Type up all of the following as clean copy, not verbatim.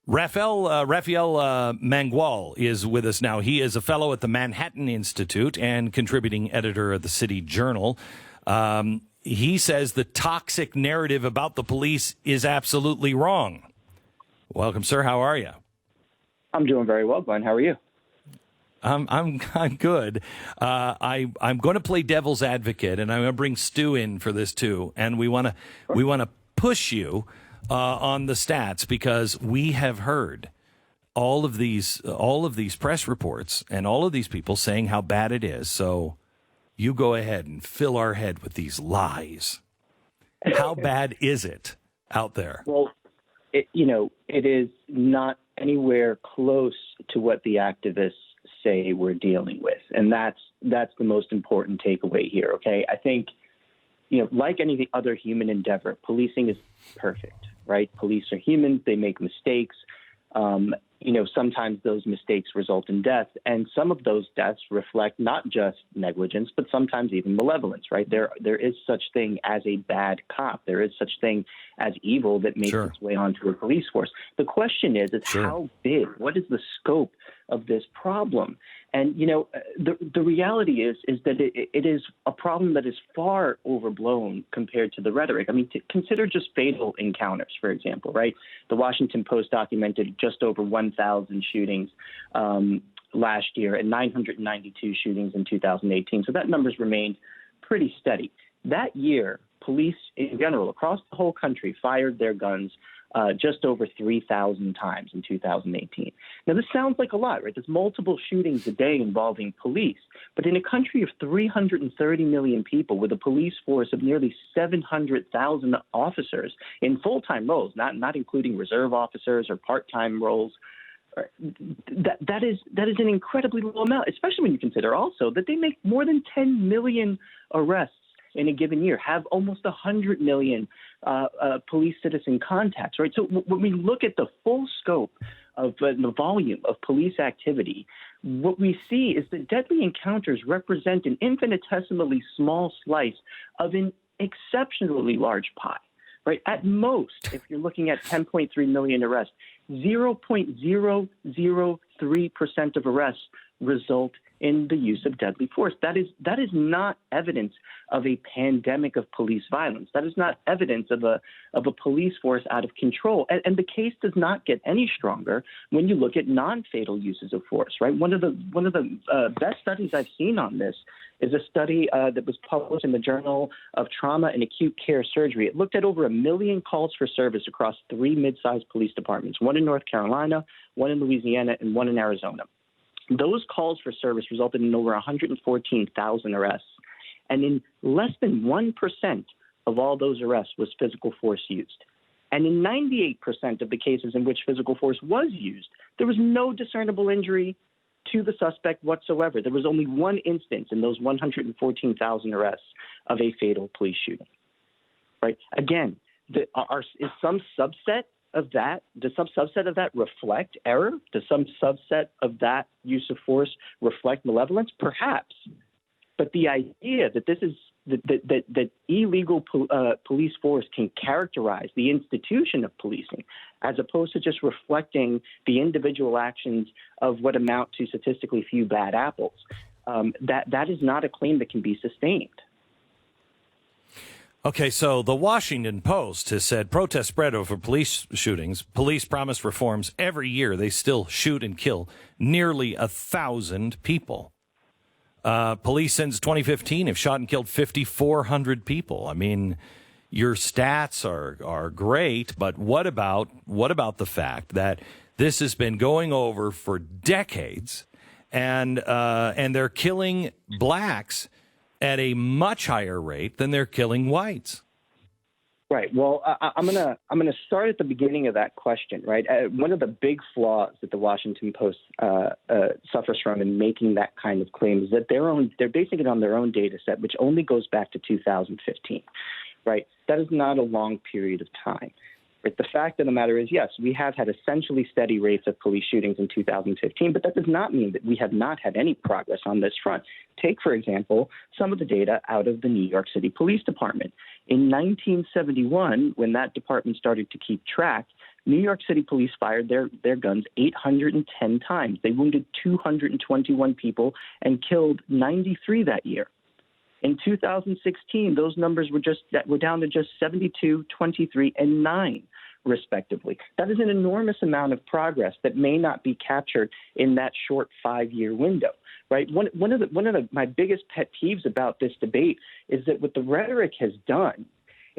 Raphael Mangual is with us now. He is a fellow at the Manhattan Institute and contributing editor of the City Journal. He says the toxic narrative about the police is absolutely wrong. Welcome, sir. How are you? I'm doing very well, Glenn. How are you? I'm good. I'm going to play devil's advocate, and I'm going to bring Stu in for this too. And we want to push you on the stats because we have heard all of these press reports and all of these people saying how bad it is. So you go ahead and fill our head with these lies. How bad is it out there? Well, it is not anywhere close to what the activists say we're dealing with, and that's the most important takeaway here. Okay, I think like any other human endeavor, policing is perfect, right? Police are human; they make mistakes. Sometimes those mistakes result in death, and some of those deaths reflect not just negligence, but sometimes even malevolence, right? There is such thing as a bad cop. There is such thing as evil that makes its way onto a police force. The question is how big? What is the scope of this problem? And, the reality is that it is a problem that is far overblown compared to the rhetoric. I mean, consider just fatal encounters, for example, right? The Washington Post documented just over 1,000 shootings last year and 992 shootings in 2018. So that number's remained pretty steady. That year, police in general across the whole country fired their guns just over 3,000 times in 2018. Now, this sounds like a lot, right? There's multiple shootings a day involving police. But in a country of 330 million people with a police force of nearly 700,000 officers in full-time roles, not including reserve officers or part-time roles, that is an incredibly low amount, especially when you consider also that they make more than 10 million arrests in a given year, have almost 100 million police citizen contacts, right? So when we look at the full scope of the volume of police activity, what we see is that deadly encounters represent an infinitesimally small slice of an exceptionally large pie, right? At most, if you're looking at 10.3 million arrests, 0.003% of arrests result in the use of deadly force. That is not evidence of a pandemic of police violence. That is not evidence of a police force out of control. And the case does not get any stronger when you look at non-fatal uses of force. Right. One of the best studies I've seen on this is a study that was published in the Journal of Trauma and Acute Care Surgery. It looked at over 1 million calls for service across 3 mid-sized police departments, one in North Carolina, one in Louisiana, and one in Arizona. Those calls for service resulted in over 114,000 arrests. And in less than 1% of all those arrests was physical force used. And in 98% of the cases in which physical force was used, there was no discernible injury to the suspect whatsoever. There was only one instance in those 114,000 arrests of a fatal police shooting. Right? Again, is some subset of that, does some subset of that reflect error? Does some subset of that use of force reflect malevolence? Perhaps. But the idea that this is that illegal police force can characterize the institution of policing as opposed to just reflecting the individual actions of what amount to statistically few bad apples, that is not a claim that can be sustained. Okay, so the Washington Post has said protests spread over police shootings. Police promise reforms. Every year they still shoot and kill nearly 1,000 people. Police since 2015 have shot and killed 5,400 people. I mean, your stats are great, but what about the fact that this has been going over for decades, and they're killing blacks at a much higher rate than they're killing whites? Right. Well, I'm gonna start at the beginning of that question. Right. One of the big flaws that the Washington Post suffers from in making that kind of claim is that they're basing it on their own data set, which only goes back to 2015. Right. That is not a long period of time. Right? The fact of the matter is, yes, we have had essentially steady rates of police shootings in 2015, but that does not mean that we have not had any progress on this front. Take, for example, some of the data out of the New York City Police Department. In 1971, when that department started to keep track, New York City police fired their guns 810 times. They wounded 221 people and killed 93 that year. In 2016, those numbers were down to just 72, 23, and 9, respectively. That is an enormous amount of progress that may not be captured in that short 5-year window, right? One of my biggest pet peeves about this debate is that what the rhetoric has done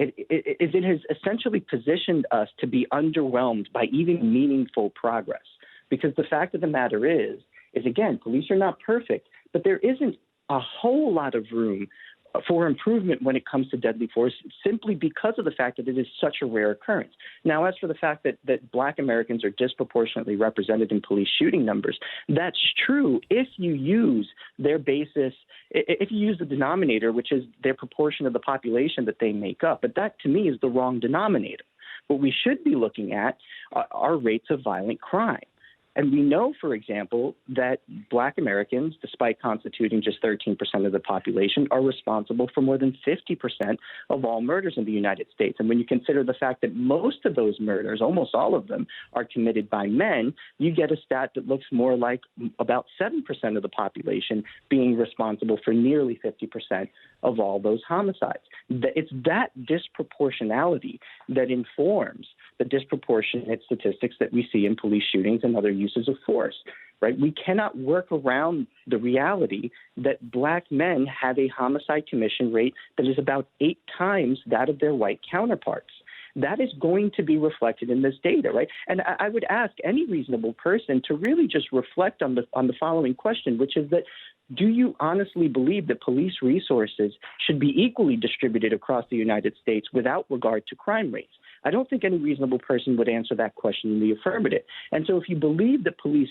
it has essentially positioned us to be underwhelmed by even meaningful progress. Because the fact of the matter is again, police are not perfect, but there isn't a whole lot of room for improvement when it comes to deadly force, simply because of the fact that it is such a rare occurrence. Now, as for the fact that Black Americans are disproportionately represented in police shooting numbers, that's true if you use their basis, if you use the denominator, which is their proportion of the population that they make up. But that, to me, is the wrong denominator. What we should be looking at are rates of violent crime. And we know, for example, that Black Americans, despite constituting just 13% of the population, are responsible for more than 50% of all murders in the United States. And when you consider the fact that most of those murders, almost all of them, are committed by men, you get a stat that looks more like about 7% of the population being responsible for nearly 50% of all those homicides. It's that disproportionality that informs the disproportionate statistics that we see in police shootings and other uses of force, right? We cannot work around the reality that Black men have a homicide commission rate that is about 8 times that of their white counterparts. That is going to be reflected in this data, right? And I would ask any reasonable person to really just reflect on the following question, which is that, do you honestly believe that police resources should be equally distributed across the United States without regard to crime rates? I don't think any reasonable person would answer that question in the affirmative. And so if you believe that police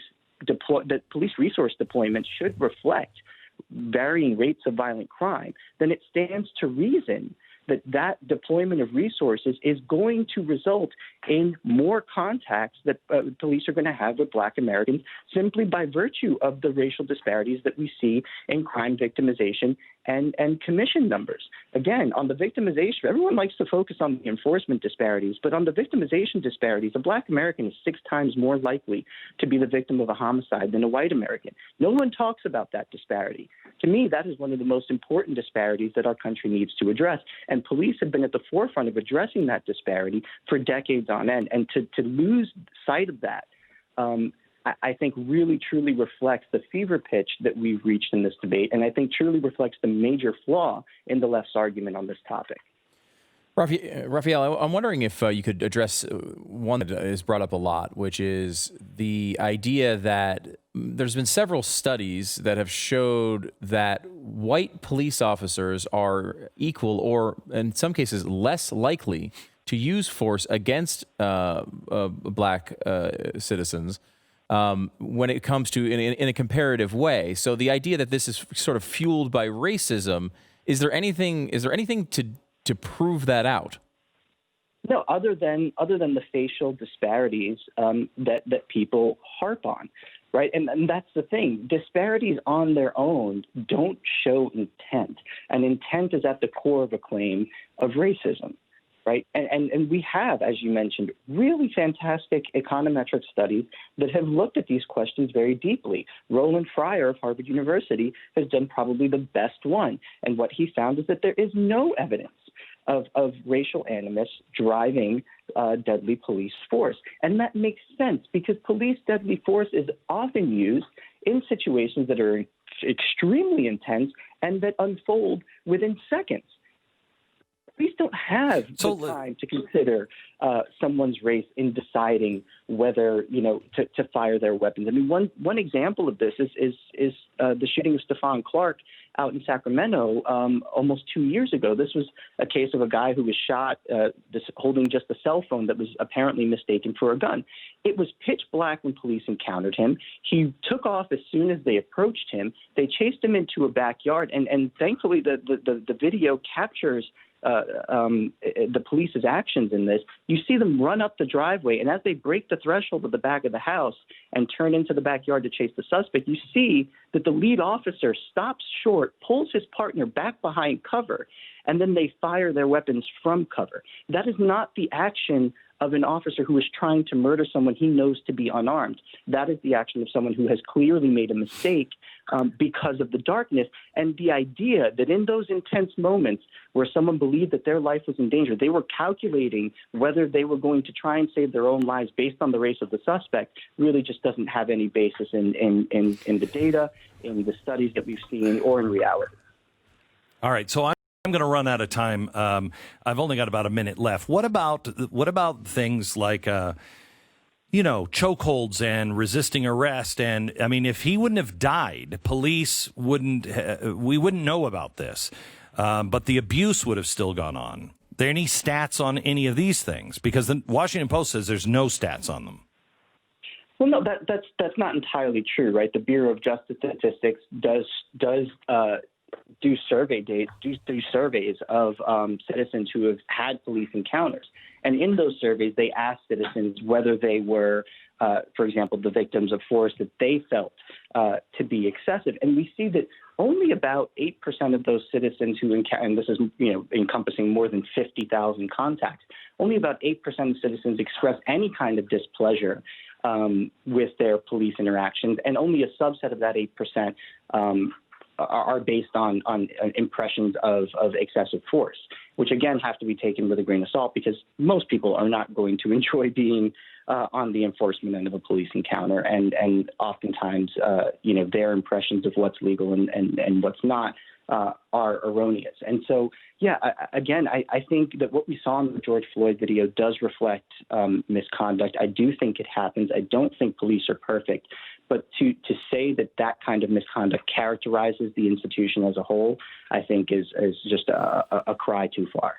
resource deployment should reflect varying rates of violent crime, then it stands to reason that deployment of resources is going to result in more contacts that police are going to have with Black Americans simply by virtue of the racial disparities that we see in crime victimization and commission numbers. Again, on the victimization, everyone likes to focus on the enforcement disparities, but on the victimization disparities, a Black American is 6 times more likely to be the victim of a homicide than a white American. No one talks about that disparity. To me, that is one of the most important disparities that our country needs to address. And police have been at the forefront of addressing that disparity for decades on end. And to lose sight of that, I think really truly reflects the fever pitch that we've reached in this debate, and I think truly reflects the major flaw in the left's argument on this topic. Raphael, I'm wondering if you could address one that is brought up a lot, which is the idea that there's been several studies that have showed that white police officers are equal or, in some cases, less likely to use force against Black citizens when it comes to in a comparative way. So the idea that this is sort of fueled by racism, is there anything to prove that out? No, other than the facial disparities that people harp on, right? And that's the thing. Disparities on their own don't show intent, and intent is at the core of a claim of racism. Right. And we have, as you mentioned, really fantastic econometric studies that have looked at these questions very deeply. Roland Fryer of Harvard University has done probably the best one. And what he found is that there is no evidence of racial animus driving deadly police force. And that makes sense because police deadly force is often used in situations that are extremely intense and that unfold within seconds. Police don't have the time to consider someone's race in deciding whether, to fire their weapons. I mean, one example of this is the shooting of Stephon Clark out in Sacramento almost 2 years ago. This was a case of a guy who was shot holding just a cell phone that was apparently mistaken for a gun. It was pitch black when police encountered him. He took off as soon as they approached him. They chased him into a backyard, and thankfully the video captures the police's actions in this. You see them run up the driveway, and as they break the threshold of the back of the house and turn into the backyard to chase the suspect, you see that the lead officer stops short, pulls his partner back behind cover, and then they fire their weapons from cover. That is not the action of an officer who is trying to murder someone he knows to be unarmed. That is the action of someone who has clearly made a mistake because of the darkness. And the idea that in those intense moments where someone believed that their life was in danger, they were calculating whether they were going to try and save their own lives based on the race of the suspect really just doesn't have any basis in the data, in the studies that we've seen, or in reality. All right, so I'm going to run out of time. I've only got about a minute left. What about things like chokeholds and resisting arrest? And I mean, if he wouldn't have died, police we wouldn't know about this. But the abuse would have still gone on. Are there any stats on any of these things? Because the Washington Post says there's no stats on them. Well, no, that's not entirely true, right? The Bureau of Justice Statistics does do surveys of citizens who have had police encounters. And in those surveys, they asked citizens whether they were, for example, the victims of force that they felt to be excessive. And we see that only about 8% of those citizens who encounter, and this is encompassing more than 50,000 contacts, only about 8% of citizens express any kind of displeasure with their police interactions, and only a subset of that 8% are based on impressions of excessive force, which again have to be taken with a grain of salt because most people are not going to enjoy being on the enforcement end of a police encounter, and oftentimes their impressions of what's legal and what's not are erroneous. And so, I think that what we saw in the George Floyd video does reflect misconduct. I do think it happens. I don't think police are perfect. But to say that kind of misconduct characterizes the institution as a whole, I think is just a cry too far.